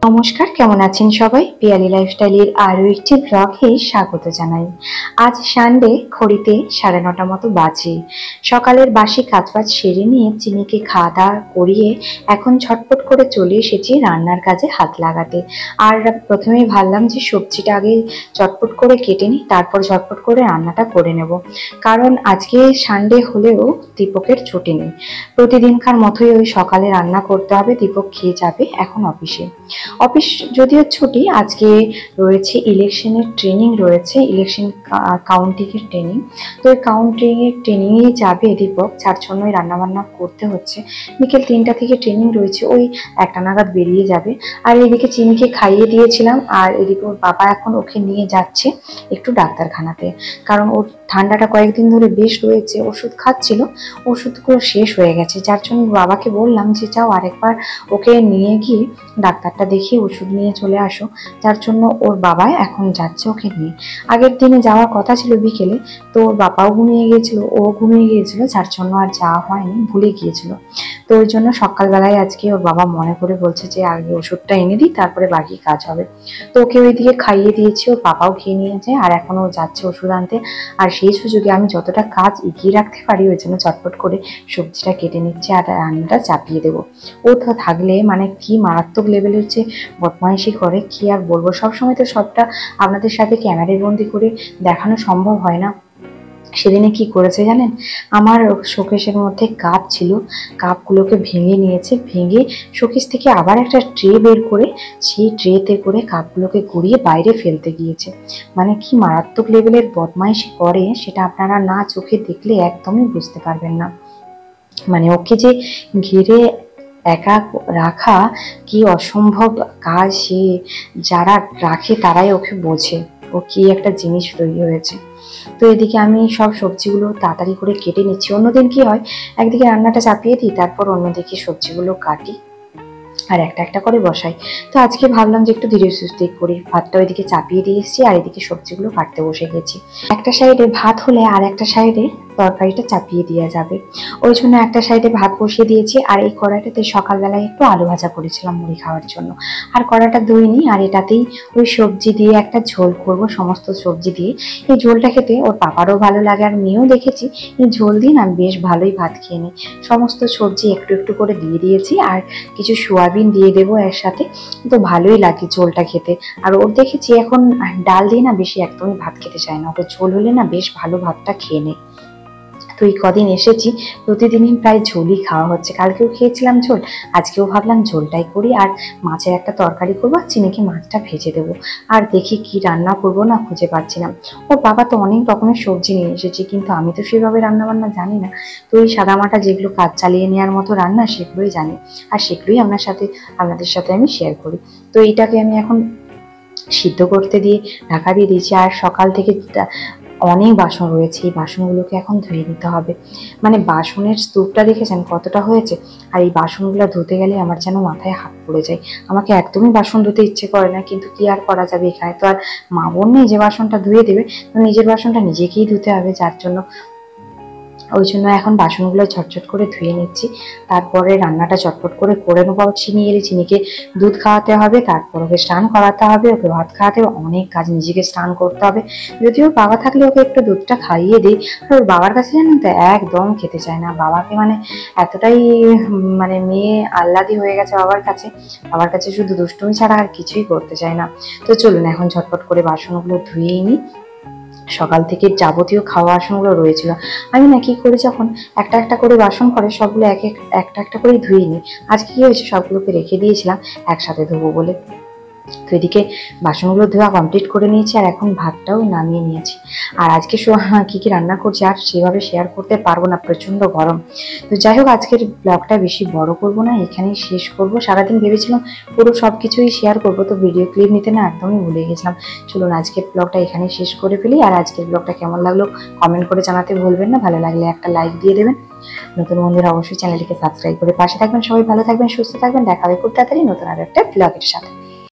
নমস্কার, কেমন আছেন সবাই? পিয়ালি লাইফস্টাইলের আরও একটি ব্লগে স্বাগত জানাই। আজ সানডে, ঘড়িতে 9:30 মতো বাজে। সকালের বাসি কাজবাজ সেরে নিয়ে চিনিকে খাওয়া দাওয়া করিয়ে এখন ঝটপট করে চলে এসেছি রান্নার কাজে হাত লাগাতে। আর প্রথমেই ভাবলাম যে সবজিটা আগে চটপট করে কেটে নিই, তারপর ঝটপট করে রান্নাটা করে নেব। কারণ আজকে সানডে হলেও দীপকের ছুটি নেই। প্রতিদিনকার মতোই ওই সকালে রান্না করতে হবে, দীপক খেয়ে যাবে এখন অফিসে। অফিস যদিও ছুটি, আজকে রয়েছে ইলেকশনের ট্রেনিং, রয়েছে ইলেকশন কাউন্টিংয়ের ট্রেনিং। তো ওই কাউন্টিংয়ের ট্রেনিংয়ে যাবে দীপক, যার জন্যই রান্নাবান্না করতে হচ্ছে। বিকেল 3টা থেকে ট্রেনিং রয়েছে, ওই 1টা নাগাদ বেরিয়ে যাবে। আর এদিকে চিনিকে খাইয়ে দিয়েছিলাম, আর এদিকে ওর বাবা এখন ওকে নিয়ে যাচ্ছে একটু ডাক্তারখানাতে। কারণ ওর ঠান্ডাটা কয়েকদিন ধরে বেশ রয়েছে, ওষুধ খাচ্ছিল, ওষুধগুলো শেষ হয়ে গেছে। যার জন্য বাবাকে বললাম যে যাও আরেকবার ওকে নিয়ে গিয়ে ডাক্তারটা দেখিয়ে ওষুধ নিয়ে চলে আসো। যার জন্য ওর বাবা এখন যাচ্ছে ওকে নিয়ে। আগের দিনে যাওয়ার কথা ছিল বিকেলে, তো ওর বাবাও ঘুমিয়ে গিয়েছিল, ও ঘুমিয়ে গিয়েছিল, যার জন্য আর যাওয়া হয়নি, ভুলে গিয়েছিল। তো ওই জন্য সকালবেলায় আজকে ওর বাবা মনে করে বলছে যে আগে ওষুধটা এনে দিই, তারপরে বাকি কাজ হবে। তো ওকে ওইদিকে খাইয়ে দিয়েছি, ওর বাবাও খেয়ে নিয়েছে, আর এখনও যাচ্ছে ওষুধ আনতে। আর সেই সুযোগে আমি যতটা কাজ এগিয়ে রাখতে পারি ওই জন্য চটপট করে সবজিটা কেটে নিচ্ছে আর রান্নাটা চাপিয়ে দেবো। ও তো থাকলে মানে কি মারাত্মক লেভেলের যে বদমাইশি করে, কি আর বলবো। সবসময় তো সবটা আপনাদের সাথে ক্যামেরায় বন্দি করে দেখানো সম্ভব হয় না। সেদিনে কি করেছে জানেন? আমার শোকেসের মধ্যে কাপ ছিল, কাপগুলোকে ভেঙে নিয়েছে, ভেঙে শোকেস থেকে আবার একটা ট্রে বের করে সেই ট্রেতে করে কাপগুলোকে গড়িয়ে বাইরে ফেলতে গিয়েছে। মানে কি মারাত্মক লেভেলের বদমাইশি করে সেটা আপনারা না চোখে দেখলে একদমই বুঝতে পারবেন না। মানে ওকে যে ঘিরে একা রাখা কি অসম্ভব কাজ, সে যারা রাখে তারাই ওকে বোঝে ও কি একটা জিনিস তৈরি হয়েছে। তো এদিকে আমি সব সবজিগুলো তাড়াতাড়ি করে কেটে নিচ্ছি। অন্যদিন কি হয়, একদিকে রান্নাটা চাপিয়ে দিই, তারপর অন্যদিকে সবজিগুলো কাটি আর একটা একটা করে বসাই। তো আজকে ভাবলাম যে একটু ধীরে সুস্থে করি। ভাতটা ওইদিকে চাপিয়ে দিয়ে এসেছি আর এদিকে সবজিগুলো কাটতে বসে গেছি। একটা সাইডে ভাত হলে আর একটা সাইডে তরকারিটা চাপিয়ে দেওয়া যাবে, ওই জন্য একটা সাইডে ভাত বসিয়ে দিয়েছি। আর এই কড়াইটাতে সকালবেলায় একটু আলু ভাজা করেছিলাম মুড়ি খাওয়ার জন্য, আর কড়াটা ধুইনি। আর এটাতেই ওই সবজি দিয়ে একটা ঝোল করব, সমস্ত সবজি দিয়ে। এই ঝোলটা খেতে ওর পাপারও ভালো লাগে, আর মেয়েও দেখেছি এই ঝোল দিয়ে না বেশ ভালোই ভাত খেয়ে নিই। সমস্ত সবজি একটু একটু করে দিয়ে দিয়েছি, আর কিছু সোয়াবিন দিয়ে দেবো এর সাথে। তো ভালোই লাগে ঝোলটা খেতে। আর ওর দেখেছি এখন ডাল দিয়ে না বেশি একদমই ভাত খেতে চায় না, ওকে ঝোল হলে না বেশ ভালো ভাতটা খেয়ে নেয়। তো এই কদিন এসেছি প্রতিদিনই প্রায় ঝোলই খাওয়া হচ্ছে। কালকেও খেয়েছিলাম ঝোল, আজকেও ভাবলাম ঝোলটাই করি, আর মাছের একটা তরকারি করবো, আর চিনিকে মাছটা ভেজে দেবো। আর দেখি কি রান্না করবো না খুঁজে পাচ্ছি না। ওর বাবা তো অনেক রকমের সবজি নিয়ে এসেছে, কিন্তু আমি তো সেভাবে রান্না বান্না জানি না। তো এই সাদামাটা যেগুলো কাজ চালিয়ে নেওয়ার মতো রান্না সেগুলোই জানি, আর সেগুলোই আপনাদের সাথে আমি শেয়ার করি। তো এইটাকে আমি এখন সিদ্ধ করতে দিয়ে ঢাকা দিয়ে দিয়েছি। আর সকাল থেকে অনেক বাসন রয়েছে, এই বাসনগুলোকে এখন ধুয়ে নিতে হবে। মানে বাসনের স্তূপটা দেখেছেন কতটা হয়েছে, আর এই বাসনগুলো ধুতে গেলে আমার যেন মাথায় হাত পড়ে যায়। আমাকে একদমই বাসন ধুতে ইচ্ছে করে না, কিন্তু কি আর করা যাবে, এখানে তো আর মা বোন নেই যে বাসনটা ধুয়ে দেবে। তো নিজের বাসনটা নিজেকেই ধুতে হবে, যার জন্য ওই জন্য এখন বাসনগুলো ঝটঝট করে ধুয়ে নিচ্ছি। তারপরে রান্নাটা চটপট করে নেবো। চিনি এলে চিনিকে দুধ খাওয়াতে হবে, তারপর ওকে স্নান করাতে হবে, ওকে ভাত খাওয়াতে হবে, অনেক কাজ, নিজেকে স্নান করতে হবে। যদিও বাবা থাকলে ওকে একটু দুধটা খাইয়ে দিই, আর ওর বাবার কাছে জানেন তো একদম খেতে চায় না। বাবাকে মানে এতটাই মানে মেয়ে আহ্লাদি হয়ে গেছে বাবার কাছে শুধু দুষ্টুমি ছাড়া আর কিছুই করতে চায় না। তো চলুন এখন ঝটপট করে বাসনগুলো ধুয়েই নিই। সকাল থেকে যাবতীয় খাওয়া বাসনগুলো রয়েছিল, আমি না কি করি, যখন একটা একটা করে বাসন করে সবগুলো একটা একটা করে ধুয়ে নিই। আজকে কি হয়েছে, সবগুলোকে রেখে দিয়েছিলাম একসাথে ধোবো বলে। তো এদিকে বাসনগুলো ধোয়া কমপ্লিট করে নিয়েছি, আর এখন ভাতটাও নামিয়ে নিয়েছি। আর আজকে কি কি রান্না করছি আর সেভাবে শেয়ার করতে পারবো না, প্রচন্ড গরম। তো যাই হোক, আজকের ব্লগটা বেশি বড় করব না, এখানেই শেষ করব। সারাদিন ভেবেছিলাম পুরো সবকিছুই শেয়ার করবো, তো ভিডিও ক্লিপ নিতে না একদমই ভুলে গেছিলাম। চলুন আজকের ব্লগটা এখানেই শেষ করে ফেলি। আর আজকের ব্লগটা কেমন লাগলো কমেন্ট করে জানাতে ভুলবেন না, ভালো লাগলে একটা লাইক দিয়ে দেবেন। নতুন বন্ধুরা অবশ্যই চ্যানেলটিকে সাবস্ক্রাইব করে পাশে থাকবেন। সবাই ভালো থাকবেন, সুস্থ থাকবেন, দেখা হবে খুব তাড়াতাড়ি নতুন আর একটা ব্লগের সাথে।